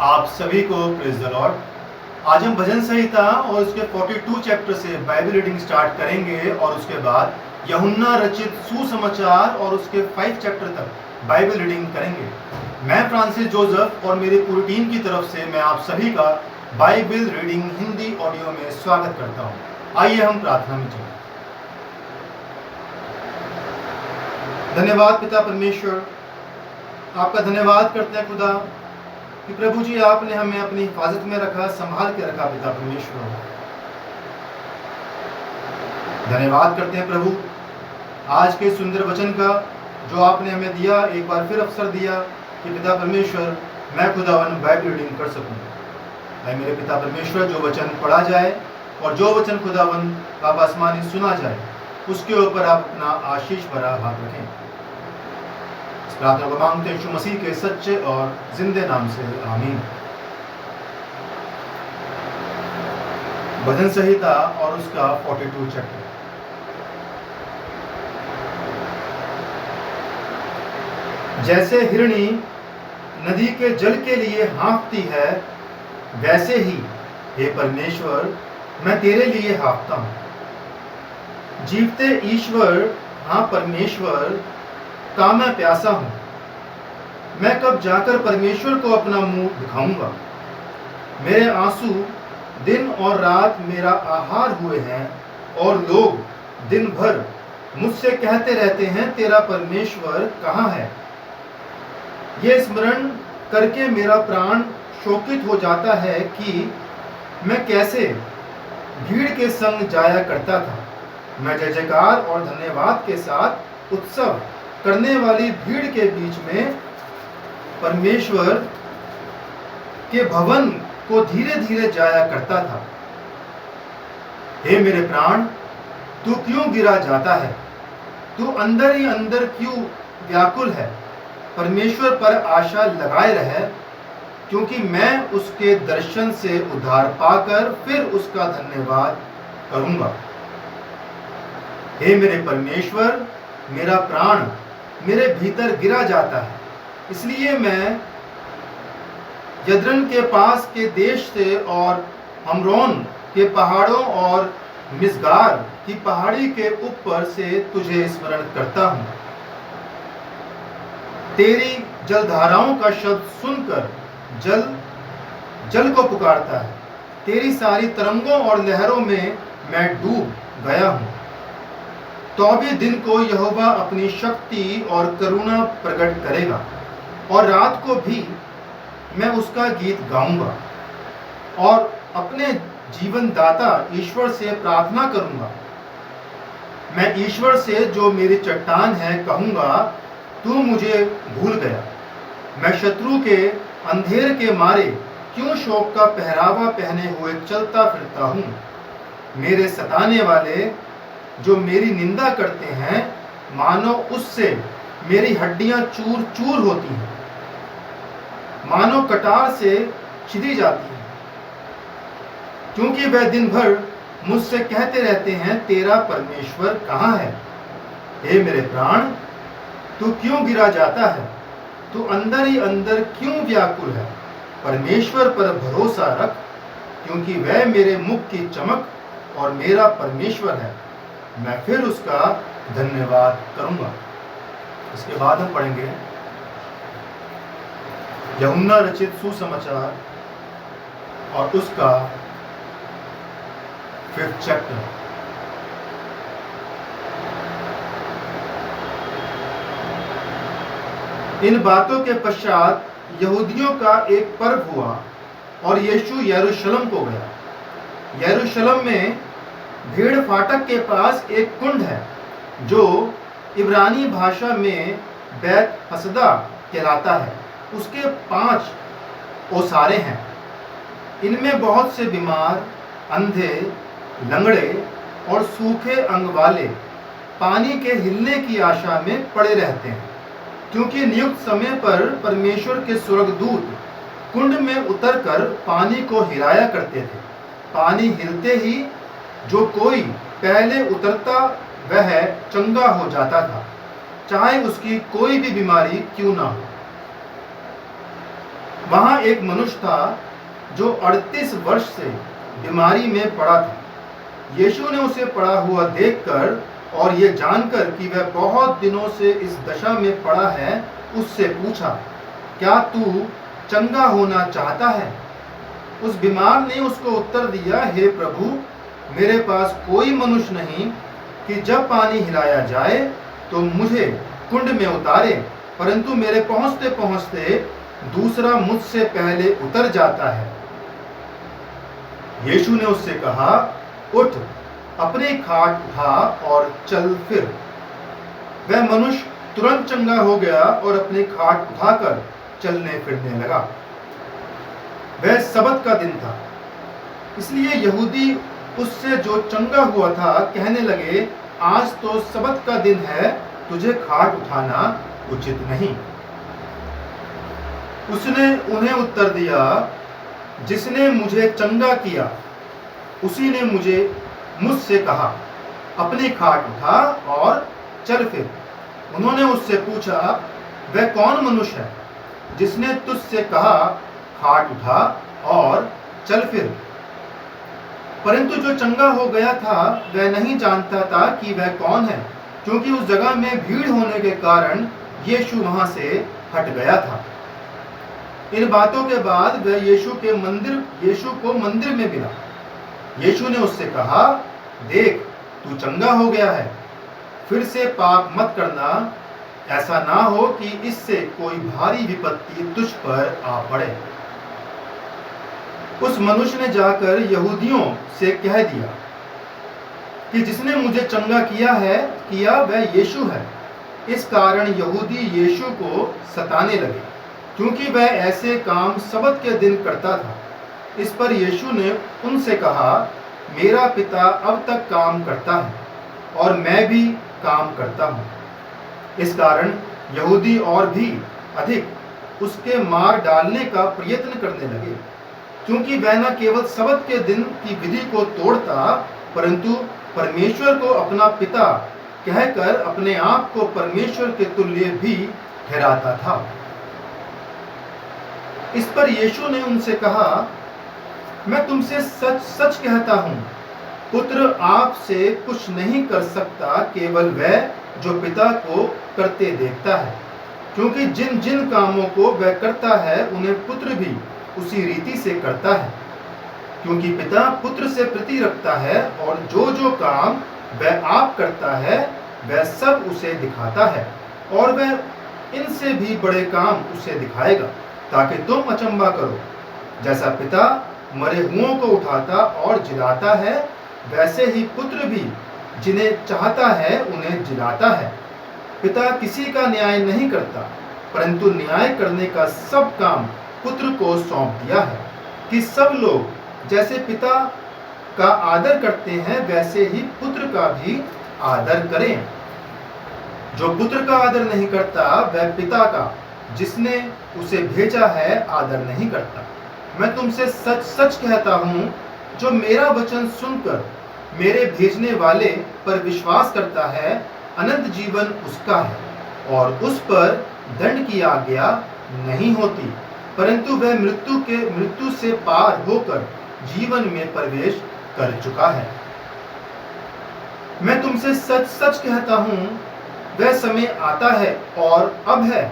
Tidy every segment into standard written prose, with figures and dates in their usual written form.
आप सभी को प्रेज द लॉर्ड। आज हम भजन संहिता और उसके 42 चैप्टर से बाइबल रीडिंग स्टार्ट करेंगे और उसके बाद यूहन्ना रचित सुसमाचार और उसके 5 चैप्टर तक बाइबल रीडिंग करेंगे। मैं फ्रांसिस जोसेफ और मेरी पूरी टीम की तरफ से मैं आप सभी का बाइबल रीडिंग हिंदी ऑडियो में स्वागत करता हूँ। आइए हम प्रार्थना में चलें। धन्यवाद पिता परमेश्वर, आपका धन्यवाद करते हैं खुदा कि प्रभु जी आपने हमें अपनी हिफाजत में रखा, संभाल के रखा। पिता परमेश्वर धन्यवाद करते हैं प्रभु आज के सुंदर वचन का जो आपने हमें दिया, एक बार फिर अवसर दिया कि पिता परमेश्वर मैं खुदावन बाइबल रीडिंग कर सकूं। आए मेरे पिता परमेश्वर, जो वचन पढ़ा जाए और जो वचन खुदावन आप आसमानी सुना जाए उसके ऊपर आप अपना आशीष भरा हाथ रखें। प्रार्थना को मांगते हैं यीशु मसीह के सच्चे और जिंदे नाम से, आमीन। भजन संहिता और उसका 42 चैप्टर। जैसे हिरणी नदी के जल के लिए हाँफती है, वैसे ही हे परमेश्वर मैं तेरे लिए हाँफता हूँ। जीवते ईश्वर, हाँ परमेश्वर का मैं प्यासा हूं। मैं कब जाकर परमेश्वर को अपना मुंह दिखाऊंगा। मेरे आंसू दिन और रात मेरा आहार हुए हैं और लोग दिन भर मुझसे कहते रहते हैं तेरा परमेश्वर कहाँ है। ये स्मरण करके मेरा प्राण शोकित हो जाता है कि मैं कैसे भीड़ के संग जाया करता था। मैं जय जयकार और धन्यवाद के साथ उत्सव करने वाली भीड़ के बीच में परमेश्वर के भवन को धीरे धीरे जाया करता था। हे मेरे प्राण, तू क्यों गिरा जाता है? तू अंदर ही अंदर क्यों व्याकुल है? परमेश्वर पर आशा लगाए रहे, क्योंकि मैं उसके दर्शन से उद्धार पाकर फिर उसका धन्यवाद करूंगा। हे मेरे परमेश्वर, मेरा प्राण मेरे भीतर गिरा जाता है, इसलिए मैं यद्रन के पास के देश से और हमरोन के पहाड़ों और मिसगार की पहाड़ी के ऊपर से तुझे स्मरण करता हूँ। तेरी जलधाराओं का शब्द सुनकर जल को पुकारता है। तेरी सारी तरंगों और लहरों में मैं डूब गया हूँ। तो भी दिन को यहोवा अपनी शक्ति और करुणा प्रकट करेगा और रात को भी मैं उसका गीत गाऊंगा और अपने जीवन दाता ईश्वर से प्रार्थना करूंगा। मैं ईश्वर से जो मेरी चट्टान है कहूंगा, तू मुझे भूल गया। मैं शत्रु के अंधेर के मारे क्यों शोक का पहरावा पहने हुए चलता फिरता हूँ। मेरे सताने वाले जो मेरी निंदा करते हैं, मानो उससे मेरी हड्डियां चूर चूर होती हैं, मानो कटार से छिदी जाती हैं, क्योंकि वह दिन भर मुझसे कहते रहते हैं तेरा परमेश्वर कहाँ है। हे मेरे प्राण, तू क्यों गिरा जाता है? तू अंदर ही अंदर क्यों व्याकुल है? परमेश्वर पर भरोसा रख, क्योंकि वह मेरे मुख की चमक और मेरा परमेश्वर है। मैं फिर उसका धन्यवाद करूंगा। इसके बाद हम पढ़ेंगे यूहन्ना रचित सुसमाचार और उसका 5th चैप्टर। इन बातों के पश्चात यहूदियों का एक पर्व हुआ और यीशु यरूशलेम को गया। यरूशलेम में भीड़ फाटक के पास एक कुंड है जो इब्रानी भाषा में बैत हसदा कहलाता है। उसके 5 ओसारे हैं। इनमें बहुत से बीमार, अंधे, लंगड़े और सूखे अंग वाले पानी के हिलने की आशा में पड़े रहते हैं, क्योंकि नियुक्त समय पर परमेश्वर के स्वर्गदूत कुंड में उतरकर पानी को हिलाया करते थे। पानी हिलते ही जो कोई पहले उतरता वह चंगा हो जाता था, चाहे उसकी कोई भी बीमारी क्यों ना हो। वहां एक मनुष्य था जो 38 वर्ष से बीमारी में पड़ा था। यीशु ने उसे पड़ा हुआ देखकर और ये जानकर कि वह बहुत दिनों से इस दशा में पड़ा है, उससे पूछा, क्या तू चंगा होना चाहता है? उस बीमार ने उसको उत्तर दिया, हे प्रभु, मेरे पास कोई मनुष्य नहीं कि जब पानी हिलाया जाए तो मुझे कुंड में उतारे, परंतु मेरे पहुंचते पहुंचते दूसरा मुझसे पहले उतर जाता है। यीशु ने उससे कहा, उठ, अपने खाट उठा और चल फिर। वह मनुष्य तुरंत चंगा हो गया और अपने खाट उठाकर चलने फिरने लगा। वह सबत का दिन था, इसलिए यहूदी उससे जो चंगा हुआ था कहने लगे, आज तो सबत का दिन है, तुझे खाट उठाना उचित नहीं। उसने उन्हें उत्तर दिया, जिसने मुझे चंगा किया उसी ने मुझसे कहा, अपनी खाट उठा और चल फिर। उन्होंने उससे पूछा, वह कौन मनुष्य है जिसने तुझसे कहा, खाट उठा और चल फिर? परंतु जो चंगा हो गया था वह नहीं जानता था कि वह कौन है, क्योंकि उस जगह में भीड़ होने के कारण यीशु वहां से हट गया था। इन बातों के बाद वह यीशु को मंदिर में मिला। यीशु ने उससे कहा, देख, तू चंगा हो गया है, फिर से पाप मत करना, ऐसा ना हो कि इससे कोई भारी विपत्ति तुझ पर आ पड़े। उस मनुष्य ने जाकर यहूदियों से कह दिया कि जिसने मुझे चंगा किया वह यीशु है। इस कारण यहूदी यीशु को सताने लगे, क्योंकि वह ऐसे काम सबत के दिन करता था। इस पर यीशु ने उनसे कहा, मेरा पिता अब तक काम करता है और मैं भी काम करता हूँ। इस कारण यहूदी और भी अधिक उसके मार डालने का प्रयत्न करने लगे, क्योंकि वह न केवल सबत के दिन की विधि को तोड़ता, परंतु परमेश्वर को अपना पिता कहकर अपने आप को परमेश्वर के तुल्य भी ठहराता था। इस पर यीशु ने उनसे कहा, मैं तुमसे सच सच कहता हूँ, पुत्र आपसे कुछ नहीं कर सकता, केवल वह जो पिता को करते देखता है, क्योंकि जिन जिन कामों को वह करता है उन्हें पुत्र भी उसी रीति से करता है, क्योंकि पिता पुत्र से प्रीति रखता है, और जो जो काम वह आप करता है वह सब उसे दिखाता है, और वह इनसे भी बड़े काम उसे दिखाएगा, ताकि तुम अचंभा करो। जैसा पिता मरे हुओं को उठाता और जिलाता है, वैसे ही पुत्र भी जिन्हें चाहता है उन्हें जिलाता है। पिता किसी का न्याय नहीं करता, परंतु न्याय करने का सब काम पुत्र को सौंप दिया है, कि सब लोग जैसे पिता का आदर करते हैं वैसे ही पुत्र का भी आदर करें। जो पुत्र का आदर नहीं करता वह पिता का जिसने उसे भेजा है आदर नहीं करता। मैं तुमसे सच सच कहता हूँ, जो मेरा वचन सुनकर मेरे भेजने वाले पर विश्वास करता है, अनंत जीवन उसका है, और उस पर दंड की आज्ञा नहीं होती, परंतु वह मृत्यु से पार होकर जीवन में प्रवेश कर चुका है। मैं तुमसे सच सच कहता हूँ, वह समय आता है और अब है,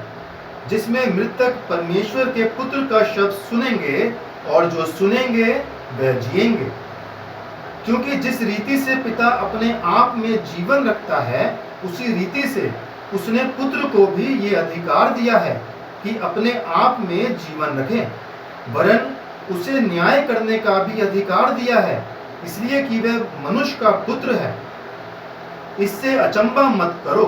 जिसमें मृतक परमेश्वर के पुत्र का शब्द सुनेंगे, और जो सुनेंगे वह जिएंगे। क्योंकि जिस रीति से पिता अपने आप में जीवन रखता है, उसी रीति से उसने पुत्र को भी ये अधिकार दिया है कि अपने आप में जीवन रखें, वरन उसे न्याय करने का भी अधिकार दिया है, इसलिए कि वह मनुष्य का पुत्र है। इससे अचंभा मत करो,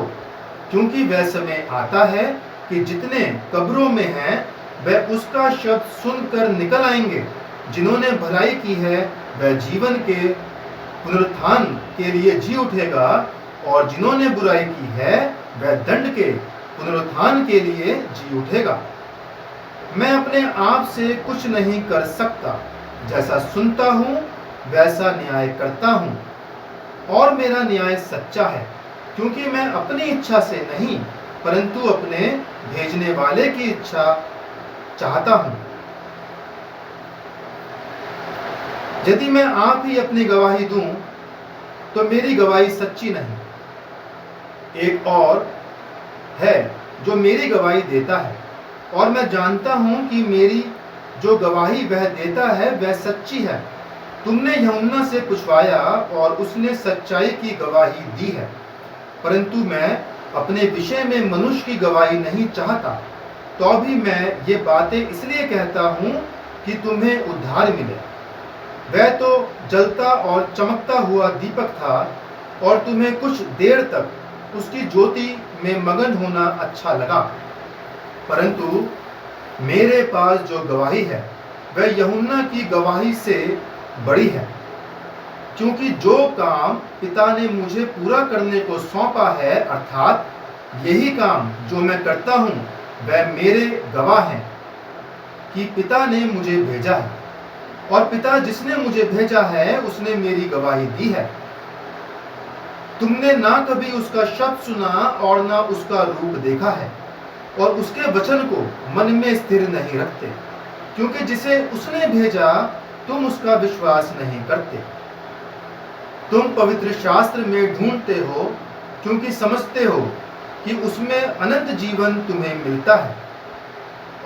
क्योंकि वह समय आता है कि जितने कब्रों में हैं वह उसका शब्द सुनकर निकल आएंगे। जिन्होंने भलाई की है वह जीवन के पुनरुत्थान के लिए जी उठेगा, और जिन्होंने बुराई की है वह दंड के पुनरुत्थान के लिए जी उठेगा। मैं अपने आप से कुछ नहीं कर सकता, जैसा सुनता हूँ वैसा न्याय करता हूँ, और मेरा न्याय सच्चा है, क्योंकि मैं अपनी इच्छा से नहीं परंतु अपने भेजने वाले की इच्छा चाहता हूँ। यदि मैं आप ही अपनी गवाही दूं तो मेरी गवाही सच्ची नहीं। एक और है जो मेरी गवाही देता है, और मैं जानता हूं कि मेरी जो गवाही वह देता है वह सच्ची है। तुमने यूहन्ना से पूछवाया और उसने सच्चाई की गवाही दी है, परंतु मैं अपने विषय में मनुष्य की गवाही नहीं चाहता। तो भी मैं ये बातें इसलिए कहता हूं कि तुम्हें उद्धार मिले। वह तो जलता और चमकता हुआ दीपक था, और तुम्हें कुछ देर तक उसकी ज्योति में मगन होना अच्छा लगा। परंतु मेरे पास जो गवाही है वह यूहन्ना की गवाही से बड़ी है, क्योंकि जो काम पिता ने मुझे पूरा करने को सौंपा है, अर्थात यही काम जो मैं करता हूं, वह मेरे गवाह हैं कि पिता ने मुझे भेजा है, और पिता जिसने मुझे भेजा है उसने मेरी गवाही दी है। तुमने ना कभी उसका शब्द सुना और ना उसका रूप देखा है, और उसके वचन को मन में स्थिर नहीं रखते, क्योंकि जिसे उसने भेजा तुम उसका विश्वास नहीं करते। तुम पवित्र शास्त्र में ढूंढते हो, क्योंकि समझते हो कि उसमें अनंत जीवन तुम्हें मिलता है,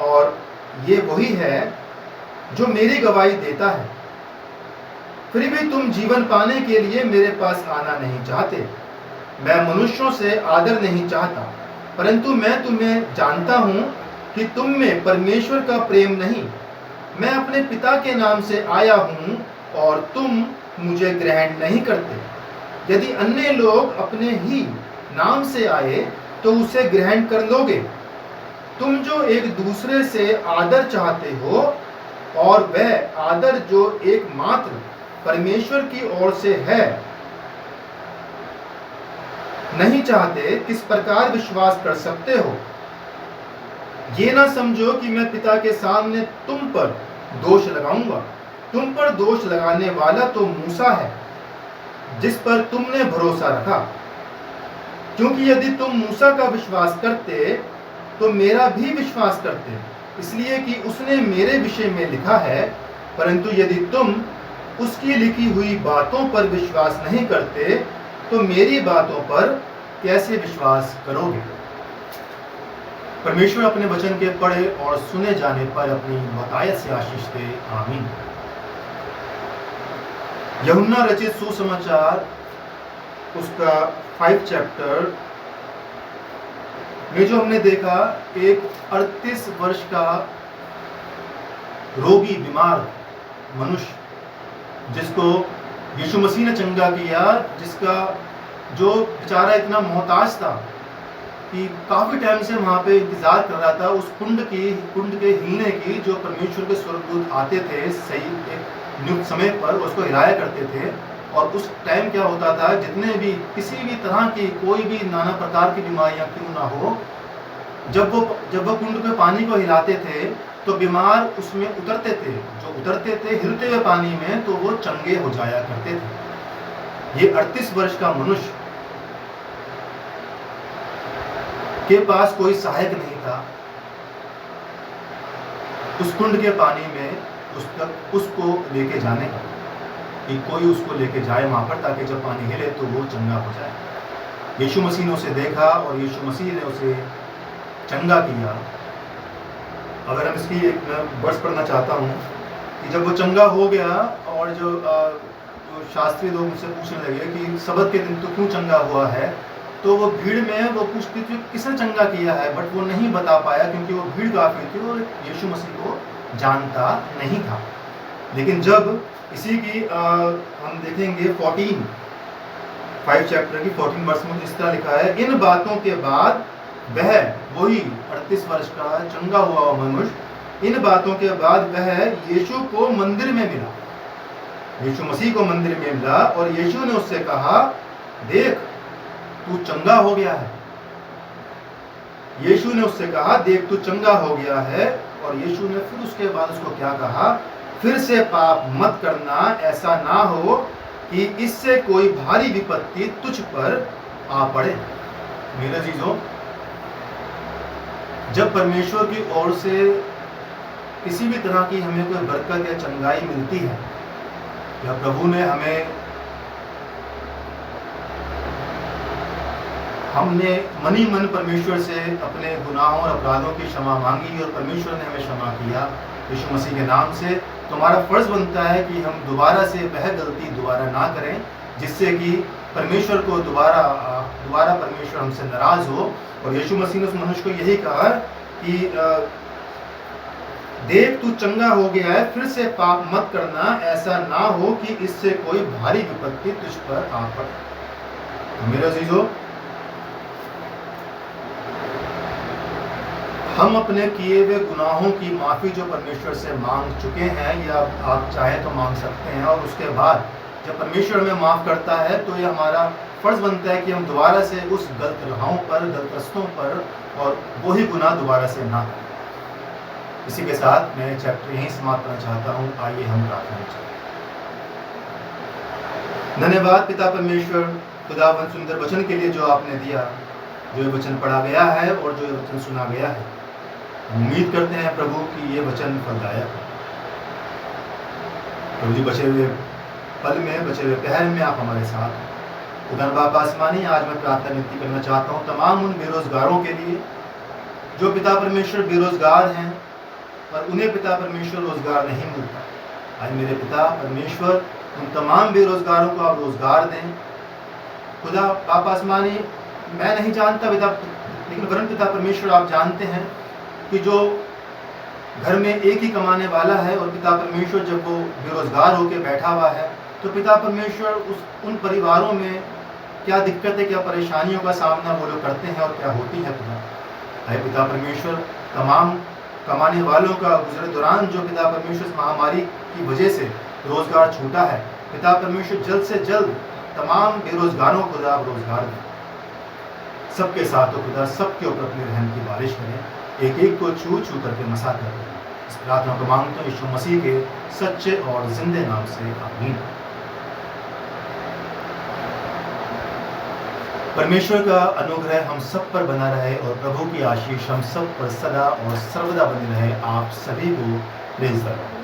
और ये वही है जो मेरी गवाही देता है। फिर भी तुम जीवन पाने के लिए मेरे पास आना नहीं चाहते। मैं मनुष्यों से आदर नहीं चाहता, परंतु मैं तुम्हें जानता हूं कि तुम में परमेश्वर का प्रेम नहीं। मैं अपने पिता के नाम से आया हूं और तुम मुझे ग्रहण नहीं करते। यदि अन्य लोग अपने ही नाम से आए तो उसे ग्रहण कर लोगे। तुम जो एक दूसरे से आदर चाहते हो, और वह आदर जो एकमात्र परमेश्वर की ओर से है, नहीं चाहते, किस प्रकार विश्वास कर सकते हो? ये ना समझो कि मैं पिता के सामने तुम पर दोष लगाऊंगा। तुम पर दोष लगाने वाला तो मूसा है, जिस पर तुमने भरोसा रखा। क्योंकि यदि तुम मूसा का विश्वास करते तो मेरा भी विश्वास करते, इसलिए कि उसने मेरे विषय में लिखा है। परंतु यदि तुम उसकी लिखी हुई बातों पर विश्वास नहीं करते तो मेरी बातों पर कैसे विश्वास करोगे? परमेश्वर अपने वचन के पढ़े और सुने जाने पर अपनी बहुतायत से आशीष दे। आमीन। यूहन्ना रचित सुसमाचार उसका 5 चैप्टर में जो हमने देखा, एक 38 वर्ष का रोगी बीमार मनुष्य जिसको यीशु मसीह ने चंगा किया, जिसका जो बेचारा इतना मोहताज था कि काफी टाइम से वहां पे इंतजार कर रहा था उस कुंड के हिलने की, जो परमेश्वर के स्वर्गदूत आते थे सही एक नियुक्त समय पर उसको हिलाया करते थे। और उस टाइम क्या होता था, जितने भी किसी भी तरह की कोई भी नाना प्रकार की बीमारियां क्यों ना हो, जब वो कुंड के पानी को हिलाते थे तो बीमार उसमें उतरते थे। जो उतरते थे हिलते हुए पानी में, तो वो चंगे हो जाया करते थे। ये 38 वर्ष का मनुष्य के पास कोई सहायक नहीं था उस कुंड के पानी में उसको लेके जाने का, कि कोई उसको लेके जाए वहां पर, ताकि जब पानी हिले तो वो चंगा हो जाए। यीशु मसीह ने उसे देखा और यीशु मसीह ने उसे चंगा किया। अगर हम इसकी एक वर्ष पढ़ना चाहता हूँ कि जब वो चंगा हो गया और जो शास्त्री लोग मुझसे पूछने लगे कि सबत के दिन तो क्यों चंगा हुआ है, तो वो भीड़ में वो पूछती थी किसने चंगा किया है, बट वो नहीं बता पाया क्योंकि वो भीड़ काफी थी और यीशु मसीह को जानता नहीं था। लेकिन जब इसी की हम देखेंगे 5 चैप्टर की 14 वर्ष में इस तरह लिखा है, इन बातों के बाद वह, वही 38 वर्ष का चंगा हुआ मनुष्य, इन बातों के बाद वह यीशु को मंदिर में मिला, यीशु मसीह को मंदिर में मिला, और यीशु ने उससे कहा, देख तू चंगा हो गया है। यीशु ने उससे कहा, देख तू चंगा हो गया है। और यीशु ने फिर उसके बाद उसको क्या कहा, फिर से पाप मत करना, ऐसा ना हो कि इससे कोई भारी विपत्ति तुझ पर आ पड़े। मेरे अजीजों, जब परमेश्वर की ओर से किसी भी तरह की हमें कोई बरकत या चंगाई मिलती है, जब प्रभु ने हमने मनी मन परमेश्वर से अपने गुनाहों और अपराधों की क्षमा मांगी और परमेश्वर ने हमें क्षमा किया यीशु मसीह के नाम से, तो हमारा फर्ज बनता है कि हम दोबारा से वह गलती दोबारा ना करें, जिससे कि परमेश्वर को दोबारा परमेश्वर हमसे नाराज हो। और यीशु मसीह ने उस मनुष्य को यही कहा कि देख तू चंगा हो गया है, फिर से पाप मत करना, ऐसा ना हो कि इससे कोई भारी विपत्ति तुझ पर आ पड़े। मेरे अजीजों, हम अपने किए हुए गुनाहों की माफ़ी जो परमेश्वर से मांग चुके हैं, या आप चाहें तो मांग सकते हैं, और उसके बाद जब परमेश्वर हमें माफ़ करता है तो ये हमारा फ़र्ज़ बनता है कि हम दोबारा से उस गलत राहों पर, गलत रस्तों पर और वही गुनाह दोबारा से ना करें। इसी के साथ मैं चैप्टर यहीं समाप्त करना चाहता हूँ। आइए हम प्रार्थना करें। धन्यवाद पिता परमेश्वर, खुदावंद सुंदर वचन के लिए जो आपने दिया, जो ये वचन पढ़ा गया है और जो ये वचन सुना गया है। उम्मीद करते हैं प्रभु कि ये वचन फलदायक है। प्रभु जी, बचे हुए पल में, बचे हुए पहर में आप हमारे साथ हैं। खुदा बाप आसमानी, आज मैं प्रार्थना विनती करना चाहता हूँ तमाम उन बेरोजगारों के लिए जो पिता परमेश्वर बेरोजगार हैं और उन्हें पिता परमेश्वर रोजगार नहीं मिलता। आज मेरे पिता परमेश्वर उन तमाम बेरोजगारों को आप रोजगार दें। खुदा बाप आसमानी, मैं नहीं जानता पिता, लेकिन वरन पिता परमेश्वर आप जानते हैं कि जो घर में एक ही कमाने वाला है और पिता परमेश्वर जब वो बेरोजगार होकर बैठा हुआ है, तो पिता परमेश्वर उन परिवारों में क्या दिक्कतें, क्या परेशानियों का सामना वो लोग करते हैं और क्या होती है। पिता परमेश्वर, तमाम कमाने वालों का गुजरे दौरान जो पिता परमेश्वर इस महामारी की वजह से रोजगार छूटा है, पिता परमेश्वर जल्द से जल्द तमाम बेरोजगारों को खुदा आप रोजगार दें। सबके साथ हो खुदा, सबके ऊपर अपने रहम की बारिश करें, एक एक को छू छू करके मसा कर दें। इस प्रार्थना को मांगते हैं यीशु मसीह के सच्चे और जिंदे नाम से, आमीन। परमेश्वर का अनुग्रह हम सब पर बना रहे और प्रभु की आशीष हम सब पर सदा और सर्वदा बनी रहे। आप सभी को प्रेज़ द लॉर्ड।